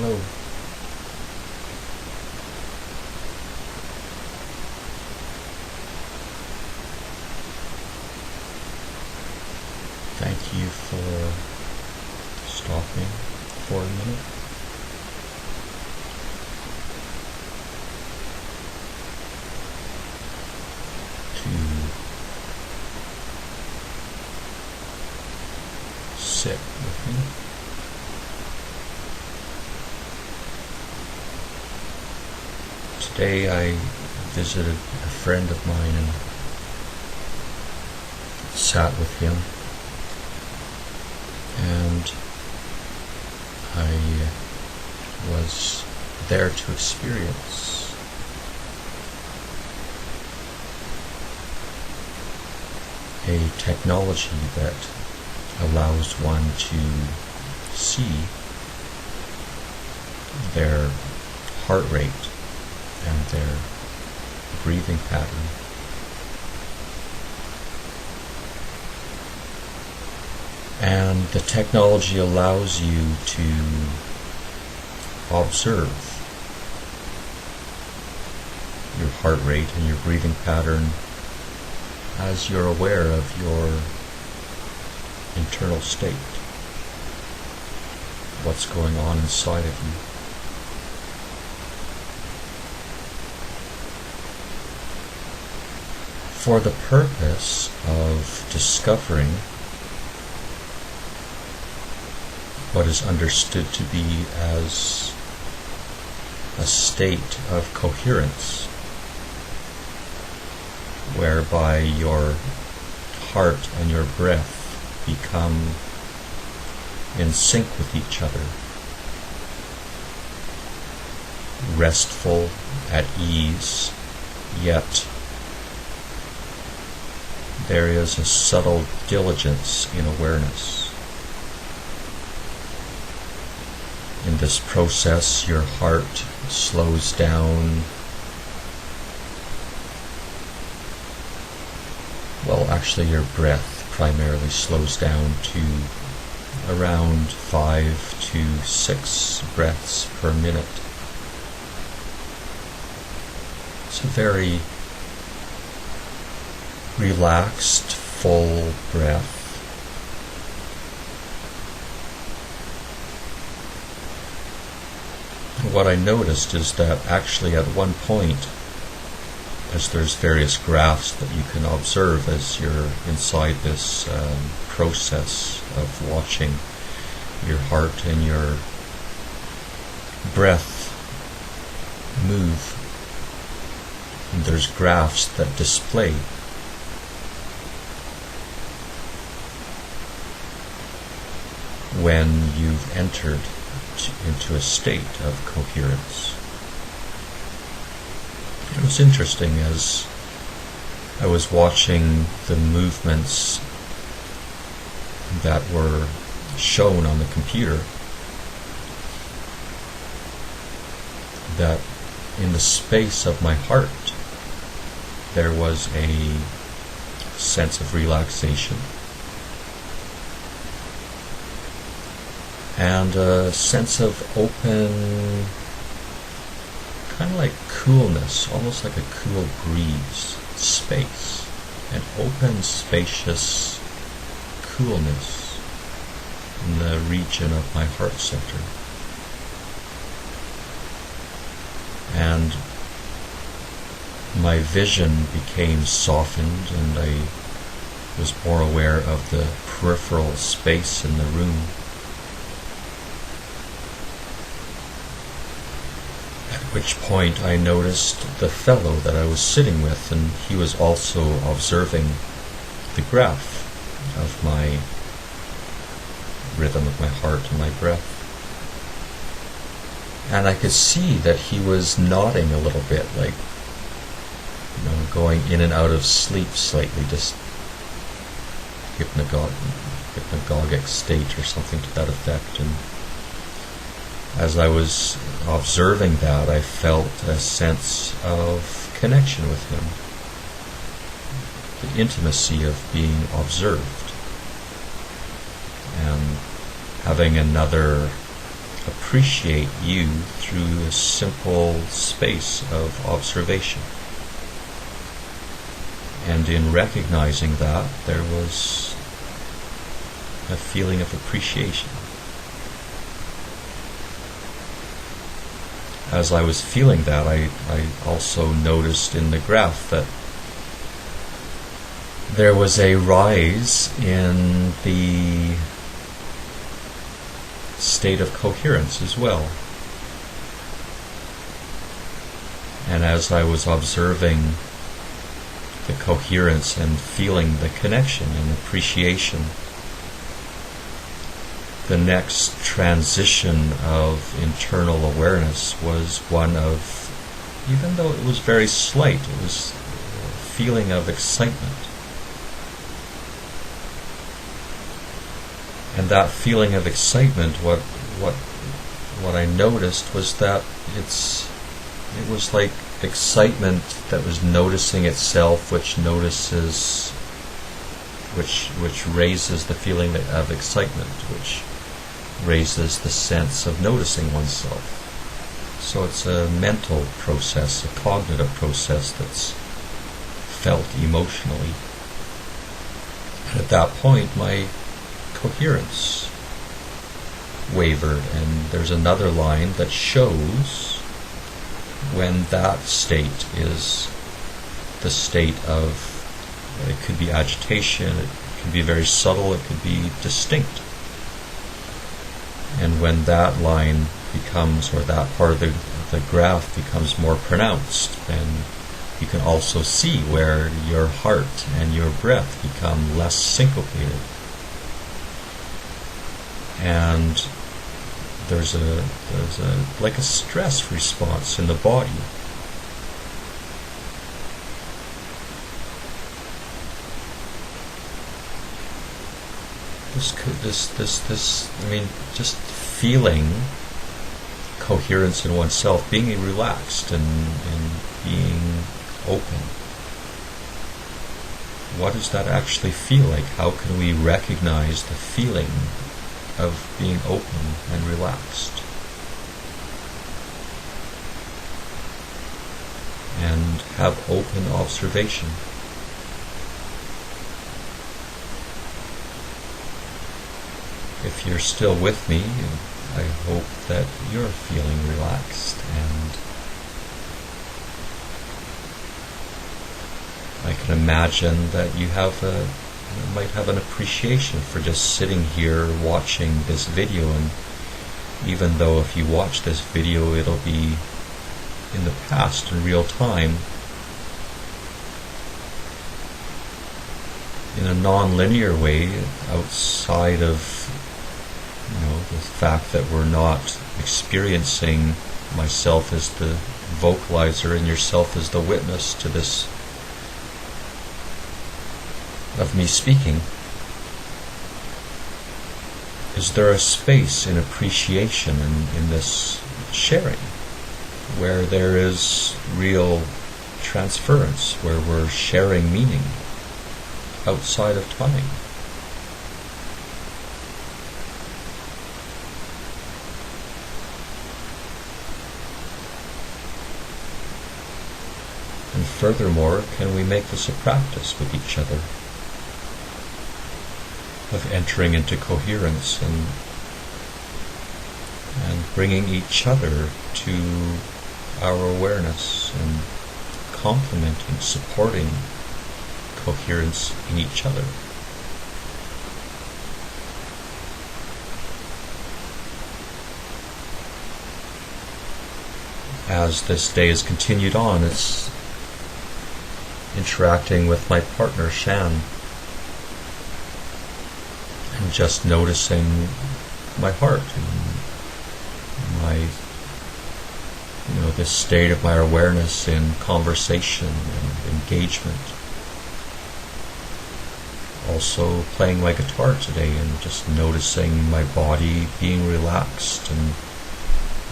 Hello. Thank you for stopping for a minute. To sit with me. Today I visited a friend of mine and sat with him, and I was there to experience a technology that allows one to see their heart rate and their breathing pattern. And the technology allows you to observe your heart rate and your breathing pattern as you're aware of your internal state, what's going on inside of you. For the purpose of discovering what is understood to be as a state of coherence, whereby your heart and your breath become in sync with each other, restful, at ease, yet there is a subtle diligence in awareness. In this process, your heart slows down. Well, actually your breath primarily slows down to around 5 to 6 breaths per minute. It's a very relaxed, full breath. What I noticed is that actually at one point, as there's various graphs that you can observe as you're inside this process of watching your heart and your breath move, and there's graphs that display when you've entered into a state of coherence. It was interesting as I was watching the movements that were shown on the computer, that in the space of my heart there was a sense of relaxation and a sense of open, kind of like coolness, almost like a cool breeze, space, an open, spacious coolness in the region of my heart center. And my vision became softened, and I was more aware of the peripheral space in the room. At which point I noticed the fellow that I was sitting with, and he was also observing the graph of my rhythm of my heart and my breath. And I could see that he was nodding a little bit, like, going in and out of sleep slightly, just hypnagogic state or something to that effect. And as I was observing that, I felt a sense of connection with him, the intimacy of being observed, and having another appreciate you through a simple space of observation. And in recognizing that, there was a feeling of appreciation. As I was feeling that, I also noticed in the graph that there was a rise in the state of coherence as well. And as I was observing the coherence and feeling the connection and appreciation, the next transition of internal awareness was one of, even though it was very slight, it was a feeling of excitement. And that feeling of excitement, what I noticed was that it was like excitement that was noticing itself, which raises the feeling of excitement, which raises the sense of noticing oneself. So it's a mental process, a cognitive process that's felt emotionally. And at that point, my coherence wavered, and there's another line that shows when that state is the state of, it could be agitation, it can be very subtle, it could be distinct. And when that line becomes, or that part of the graph becomes more pronounced, then you can also see where your heart and your breath become less syncopated. And there's like a stress response in the body. Just feeling coherence in oneself, being relaxed and being open. What does that actually feel like? How can we recognize the feeling of being open and relaxed? And have open observation. If you're still with me, I hope that you're feeling relaxed, and I can imagine that you might have an appreciation for just sitting here watching this video. And even though if you watch this video it'll be in the past in real time, in a non-linear way, outside of the fact that we're not experiencing myself as the vocalizer and yourself as the witness to this, of me speaking. Is there a space in appreciation in this sharing, where there is real transference, where we're sharing meaning outside of time? And furthermore, can we make this a practice with each other of entering into coherence and bringing each other to our awareness and complementing, supporting coherence in each other? As this day has continued on, it's interacting with my partner Shan and just noticing my heart and my this state of my awareness in conversation and engagement. Also playing my guitar today and just noticing my body being relaxed and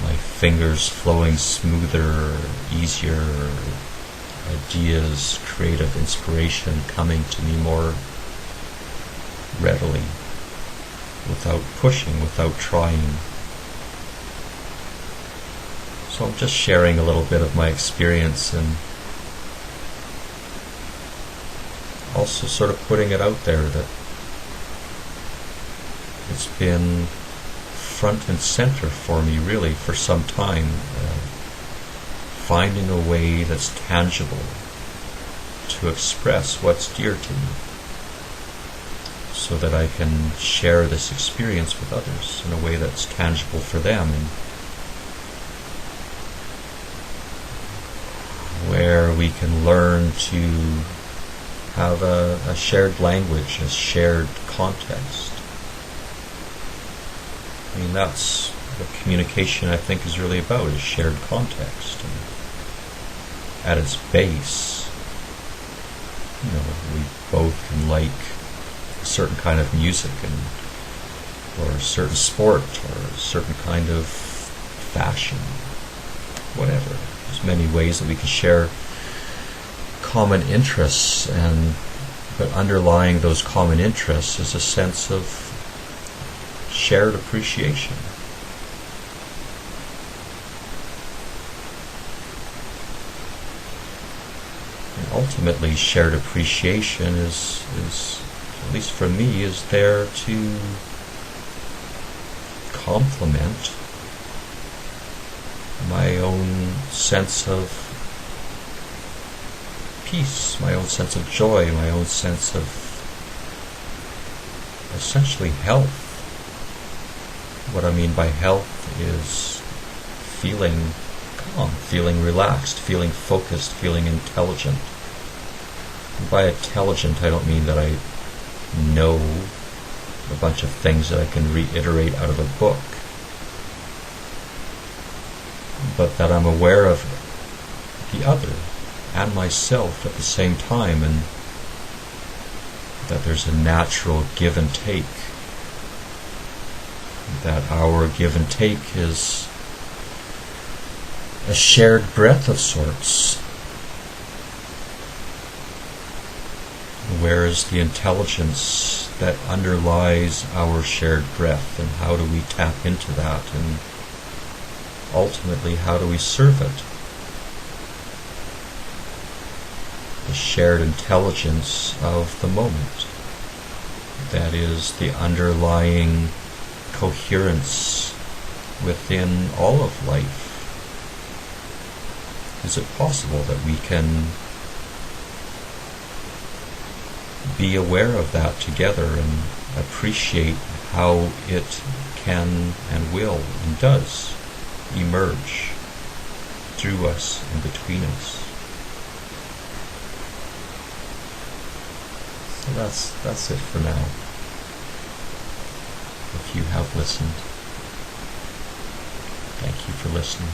my fingers flowing smoother, easier, ideas, creative inspiration coming to me more readily, without pushing, without trying. So I'm just sharing a little bit of my experience and also sort of putting it out there that it's been front and center for me really for some time, finding a way that's tangible to express what's dear to me so that I can share this experience with others in a way that's tangible for them, and where we can learn to have a shared language, a shared context. I mean, that's what communication, I think, is really about, is shared context. And at its base, we both can like a certain kind of music or a certain sport or a certain kind of fashion, whatever. There's many ways that we can share common interests, but underlying those common interests is a sense of shared appreciation. And ultimately, shared appreciation is, at least for me, is there to complement my own sense of peace, my own sense of joy, my own sense of essentially health. What I mean by health is feeling calm, feeling relaxed, feeling focused, feeling intelligent. And by intelligent, I don't mean that I know a bunch of things that I can reiterate out of a book, but that I'm aware of the other and myself at the same time, and that there's a natural give and take. That our give and take is a shared breath of sorts, where is the intelligence that underlies our shared breath, and how do we tap into that, and ultimately how do we serve it? The shared intelligence of the moment, that is the underlying coherence within all of life. Is it possible that we can be aware of that together and appreciate how it can and will and does emerge through us and between us? So that's it for now. If you have listened, thank you for listening.